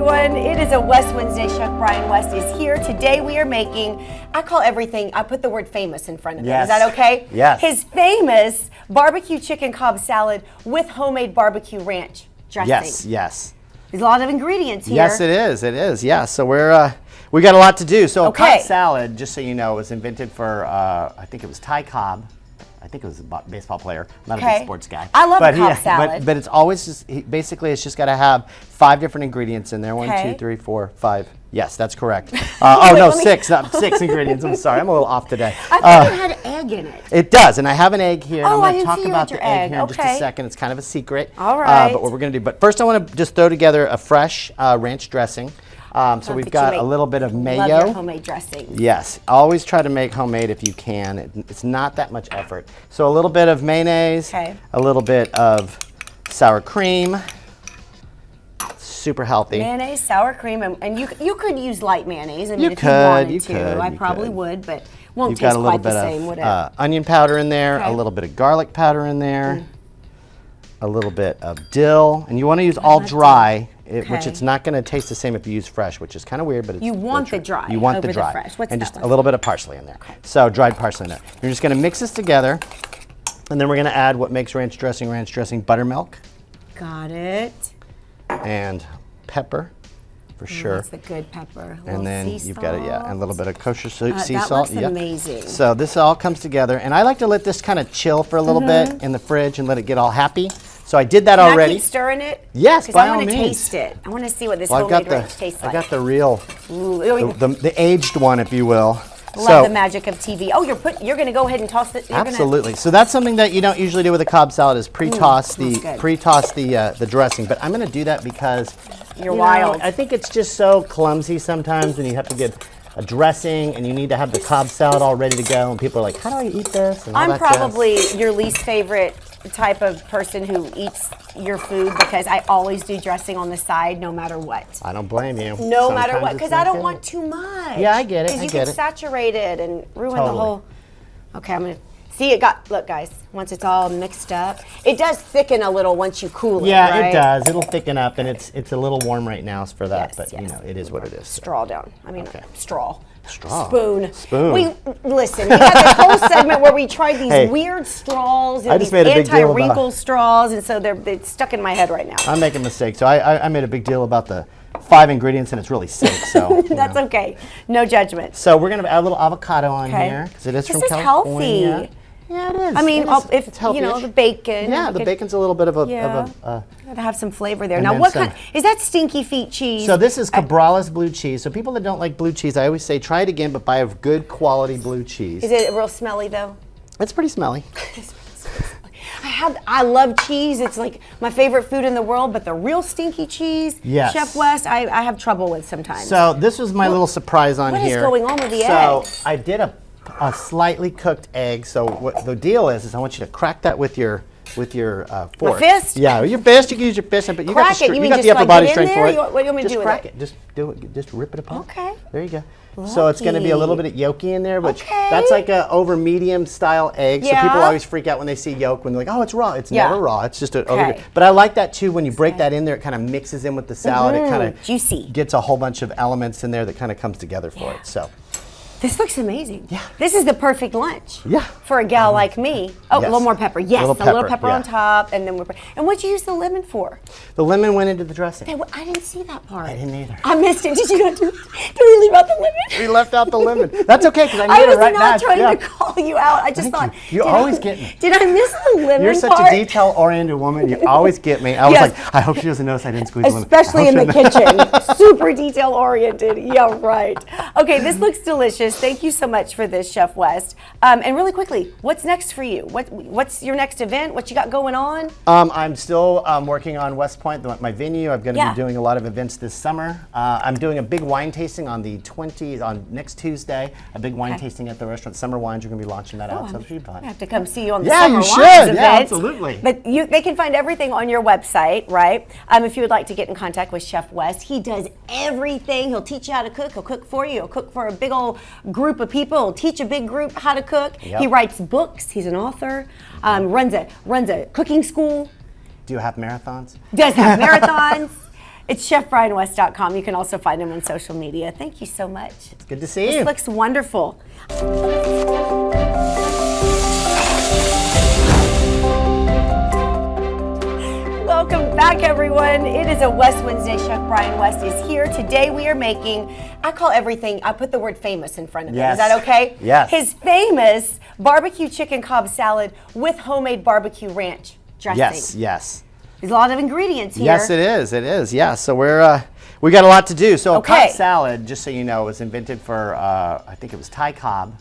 everyone. It is a West Wednesday. Chef Brian West is here. Today we are making, I call everything, I put the word famous in front of it. Is that okay? Yes. His famous barbecue chicken Cobb salad with homemade barbecue ranch dressing. Yes, yes. There's a lot of ingredients here. Yes, it is. Yeah, so we got a lot to do. So a Cobb salad, just so you know, was invented for, I think it was Ty Cobb. I think it was a baseball player. I'm not a big sports guy. I love a Cobb salad. But it's always just, basically it's just got to have 5 different ingredients in there. 1, 2, 3, 4, 5. Yes, that's correct. Oh no, 6, not 6 ingredients. I'm sorry, I'm a little off today. I thought it had egg in it. It does, and I have an egg here. Oh, I'm going to talk see about your the egg here in Okay. just a second. It's kind of a secret. All right. But what we're going to do. But first I want to just throw together a fresh ranch dressing. So we've got a little bit of mayo. Love your homemade dressing. Yes, always try to make homemade if you can. It's not that much effort. So a little bit of mayonnaise, a little bit of sour cream. Super healthy. Mayonnaise, sour cream, and you could use light mayonnaise. I mean, You if you wanted could, to. I you probably could. would, but won't You've taste got a little quite bit the same, would it? of onion powder in there, a little bit of garlic powder in there, a little bit of dill, and you want to use all dry. Which it's not going to taste the same if you use fresh, which is kind of weird, but it's you want the dry. You want over the dry, fresh. What's and that just one? a little bit of parsley in there. So dried parsley in there. You're just going to mix this together, and then we're going to add what makes ranch dressing, buttermilk. Got it. And pepper, for sure. That's the good pepper. And then you've got it, and a little bit of kosher sea that salt. looks amazing. So this all comes together, and I like to let this kind of chill for a little bit in the fridge and let it get all happy. So I did that already. Can I keep stirring it? Yes, by all means. I want to taste it. I want to see what this Well, homemade ranch tastes like. I got the real, Ooh, the aged one, if you will. love the magic of TV. Oh, you're going to go ahead and toss it. Absolutely. So that's something that you don't usually do with a Cobb salad is pre-toss the dressing. But I'm going to do that because you're wild. I think it's just so clumsy sometimes, and you have to get a dressing, and you need to have the Cobb salad all ready to go. And people are like, "How do I eat this?" And all I'm that probably your least favorite type of person who eats your food because I always do dressing on the side no matter what. I don't blame you. No matter what, because I don't want too much. Yeah, I get it. Because you get saturated and ruin the whole. Okay, I'm gonna see it. Look, guys. Once it's all mixed up, it does thicken a little once you cool it. Yeah, right? it does. It'll thicken up, and it's a little warm right now for that. Yes, but yes. you know, it is what it is. Straw down. I mean, straw. Spoon. We listen. We had this whole segment where we tried these weird straws and these anti-wrinkle straws, and so they're stuck in my head right now. I'm making mistakes. So I made a big deal about the 5 ingredients, and it's really 6. So that's okay. No judgment. So we're gonna add a little avocado on here because it is from California. Healthy. Yeah, it is. I mean, if it's healthy. you know the bacon. Yeah, the bacon's a little bit of a. Gotta have some flavor there. Now, what kind? Is that stinky feet cheese? So this is Cabrales blue cheese. So people that don't like blue cheese, I always say try it again, but buy a good quality blue cheese. Is it real smelly though? It's pretty smelly. I love cheese. It's like my favorite food in the world, but the real stinky cheese, Chef West, I have trouble with sometimes. So this was my little surprise on here. What is going on with the egg? So I did a slightly cooked egg. So what the deal is I want you to crack that with your fork. My fist? Yeah, with your fist. You can use your fist, but you got the upper body strength for it. What do you want me to do with it? Just crack it. Just do it. Just rip it apart. Okay. There you go. So it's going to be a little bit of yolky in there, which that's like a over medium style egg. So people always freak out when they see yolk when they're like, "Oh, it's raw." It's never raw. It's just over. But I like that too. When you break that in there, it kind of mixes in with the salad. It kind of juicy. Gets a whole bunch of elements in there that kind of comes together for it. So. This looks amazing. Yeah. This is the perfect lunch. Yeah. For a gal like me. Oh, a little more pepper. Yes, a little pepper on top, and then and what'd you use the lemon for? The lemon went into the dressing. Hey, I didn't see that part. I didn't either. I missed it. Did we leave out the lemon? We left out the lemon. That's okay because I knew it right now. I was not trying to call you out. I just thought. You always get me. Did I miss the lemon part? You're such a detail-oriented woman. You always get me. I was like, I hope she doesn't notice I didn't squeeze the lemon. Especially in the kitchen. Super detail-oriented. Yeah, right. Okay, this looks delicious. Thank you so much for this, Chef West. And really quickly, what's next for you? What's your next event? What you got going on? I'm still working on West Point, my venue. I'm going to be doing a lot of events this summer. I'm doing a big wine tasting on the 20th, on next Tuesday. A big wine tasting at the restaurant. Summer Wines. You're going to be launching that out. So should be fun. I have to come see you on the Summer Wines event. Yeah, absolutely. But they can find everything on your website, right? If you would like to get in contact with Chef West, he does everything. He'll teach you how to cook. He'll cook for you. He'll cook for a big old group of people. He'll teach a big group how to cook. He writes books. He's an author. Runs a cooking school. Do you have marathons? Does have marathons. It's chefbrianwest.com. You can also find him on social media. Thank you so much. It's good to see you. This looks wonderful. Welcome back, everyone. It is a West Wednesday. Chef Brian West is here. Today we are making, I call everything, I put the word famous in front of it. Yes. Is that okay? Yes. His famous BBQ Chicken Cobb Salad with homemade barbecue ranch dressing. Yes, yes. There's a lot of ingredients here. Yes, it is. Yeah, so we got a lot to do. So a Cobb salad, just so you know, was invented for, I think it was Ty Cobb.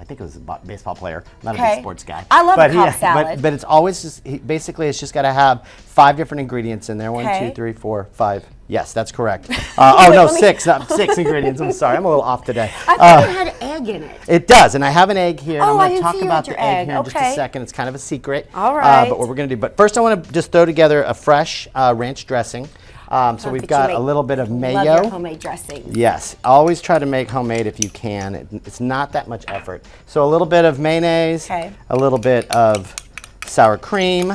I think it was a baseball player, not a big sports guy. I love a Cobb salad. But it's always just, basically it's just got to have 5 different ingredients in there. 1, 2, 3, 4, 5. Yes, that's correct. Oh no, 6, not 6 ingredients. I'm sorry, I'm a little off today. I thought it had egg in it. It does, and I have an egg here. Oh, and I'm going to I didn't talk see about your the egg egg. here in just a second. It's kind of a secret. All right. But what we're going to do. But first, I want to just throw together a fresh ranch dressing. So we've got a little bit of mayo. Love your homemade dressing. Yes, always try to make homemade if you can. It's not that much effort. So a little bit of mayonnaise, a little bit of sour cream.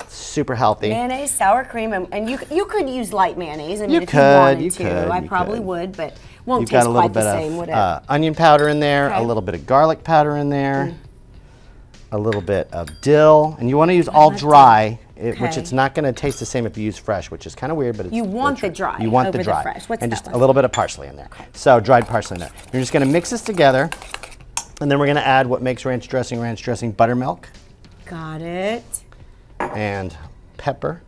Super healthy. Mayonnaise, sour cream, and you could use light mayonnaise. I mean, You if you wanted could, to, I you probably could. would, but won't You've taste got a little quite bit the same, would it? of onion powder in there, a little bit of garlic powder in there, a little bit of dill, and you want to use all dry. Which it's not going to taste the same if you use fresh, which is kind of weird, but it's you want the dry. You want over the dry, the fresh. What's and that just one? a little bit of parsley in there. So dried parsley in there. You're just going to mix this together, and then we're going to add what makes ranch dressing: buttermilk. Got it. And pepper,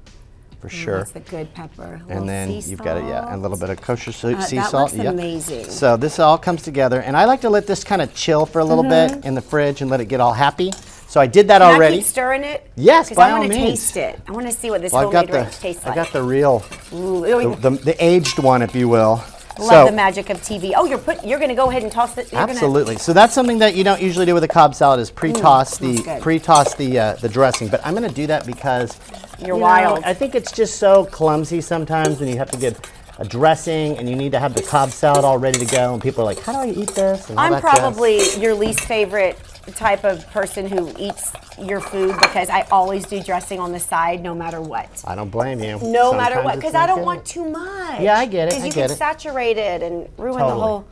for sure. That's the good pepper. And then you've got it, and a little bit of kosher sea that salt. looks amazing. So this all comes together, and I like to let this kind of chill for a little bit in the fridge and let it get all happy. So I did that already. Can I keep stirring it? Yes, by all means. I want to taste it. I want to see what this Well, homemade ranch tastes like. I got the real, Ooh, the aged one, if you will. Love the magic of TV. Oh, you're going to go ahead and toss it. Absolutely. So that's something that you don't usually do with a Cobb salad is pre-toss the dressing. But I'm going to do that because you're wild. I think it's just so clumsy sometimes when you have to get a dressing and you need to have the Cobb salad all ready to go, and people are like, "How do I eat this?" And all I'm that probably your least favorite type of person who eats your food because I always do dressing on the side no matter what. I don't blame you. No matter what, because I don't want too much. Yeah, I get it. Because you get saturated and ruin the whole.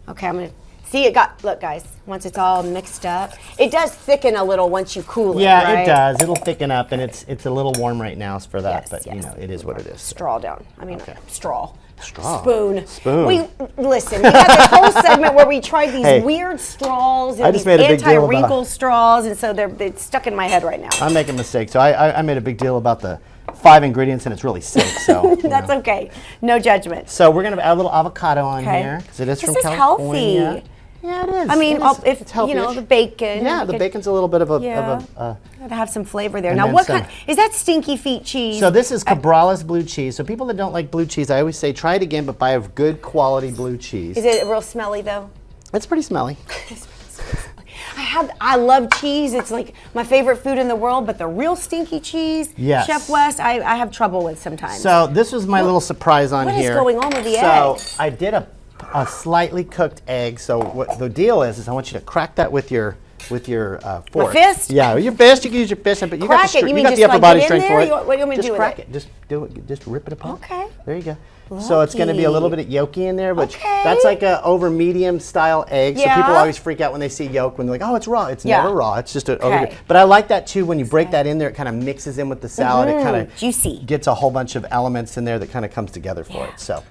Okay, I'm gonna see it. Look, guys. Once it's all mixed up, it does thicken a little once you cool it. Yeah, right? it does. It'll thicken up, and it's a little warm right now for that. Yes, but you know, it is what it is. Straw down. I mean, straw. Spoon. We listen. We had this whole segment where we tried these weird straws and these anti-wrinkle straws, and so they're stuck in my head right now. I'm making mistakes. So I made a big deal about the 5 ingredients, and it's really 6. So that's okay. No judgment. So we're gonna add a little avocado on here because it is from California. Healthy. Yeah, it is. I mean, it's you know, the bacon. Yeah, the bacon's a little bit of a. Gotta have some flavor there. Now, what kind? Is that stinky feet cheese? So this is Cabrales blue cheese. So people that don't like blue cheese, I always say try it again, but buy a good quality blue cheese. Is it real smelly though? It's pretty smelly. I love cheese. It's like my favorite food in the world, but the real stinky cheese, Chef West, I have trouble with sometimes. So this was my little surprise on here. What is going on with the egg? So I did a slightly cooked egg. So what the deal is I want you to crack that with your fork. My fist? Yeah, with your fist. You can use your fist, but you got the upper body strength for it. What do you want me to do with it? Just crack it. Just do it. Just rip it apart. Okay. There you go. So it's going to be a little bit of yolky in there, but that's like a over medium style egg. So people always freak out when they see yolk when they're like, "Oh, it's raw." It's never raw. It's just But I like that too. When you break that in there, it kind of mixes in with the salad. It kind of juicy. Gets a whole bunch of elements in there that kind of comes together for it. So.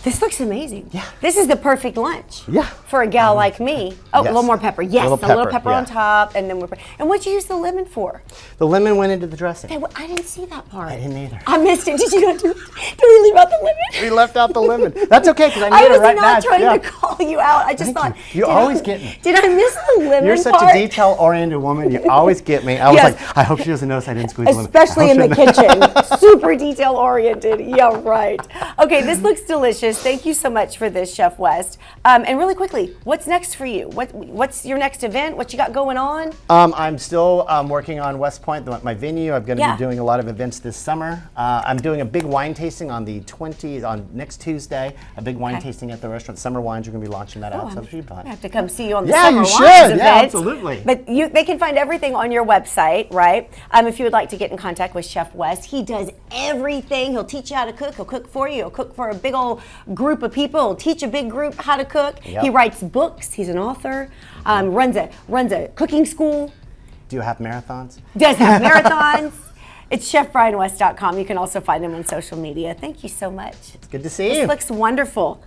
This looks amazing. Yeah. This is the perfect lunch. Yeah. For a gal like me. Oh, a little more pepper. Yes, a little pepper on top, and then and what'd you use the lemon for? The lemon went into the dressing. Hey, I didn't see that part. I didn't either. I missed it. Did you not do? Did we leave out the lemon? We left out the lemon. That's okay because I made it right back. I was not trying to call you out. I just thought you always get me. Did I miss the lemon part? You're such a detail-oriented woman. You always get me. I was like, I hope she doesn't notice I didn't squeeze Especially lemon. in the kitchen. Super detail-oriented. Yeah, right. Okay, this looks delicious. goodness. Thank you so much for this, Chef West. And really quickly, what's next for you? What's your next event? What you got going on? I'm still working on West Point, my venue. I'm going to be doing a lot of events this summer. I'm doing a big wine tasting on the 20th, on next Tuesday. A big wine tasting at the restaurant. Summer Wines, we're going to be launching that out. So it should be fun. I have to come see you on the Yeah, Summer you Wines should. event. Yeah, absolutely. But they can find everything on your website, right? If you would like to get in contact with Chef West, he does everything. He'll teach you how to cook. He'll cook for you. He'll cook for a big old group of people. He'll teach a big group how to cook. Yep. He writes books. He's an author. Runs a cooking school. Do you have marathons? Does have marathons. It's chefbrianwest.com. You can also find him on social media. Thank you so much. It's good to see you. This looks wonderful.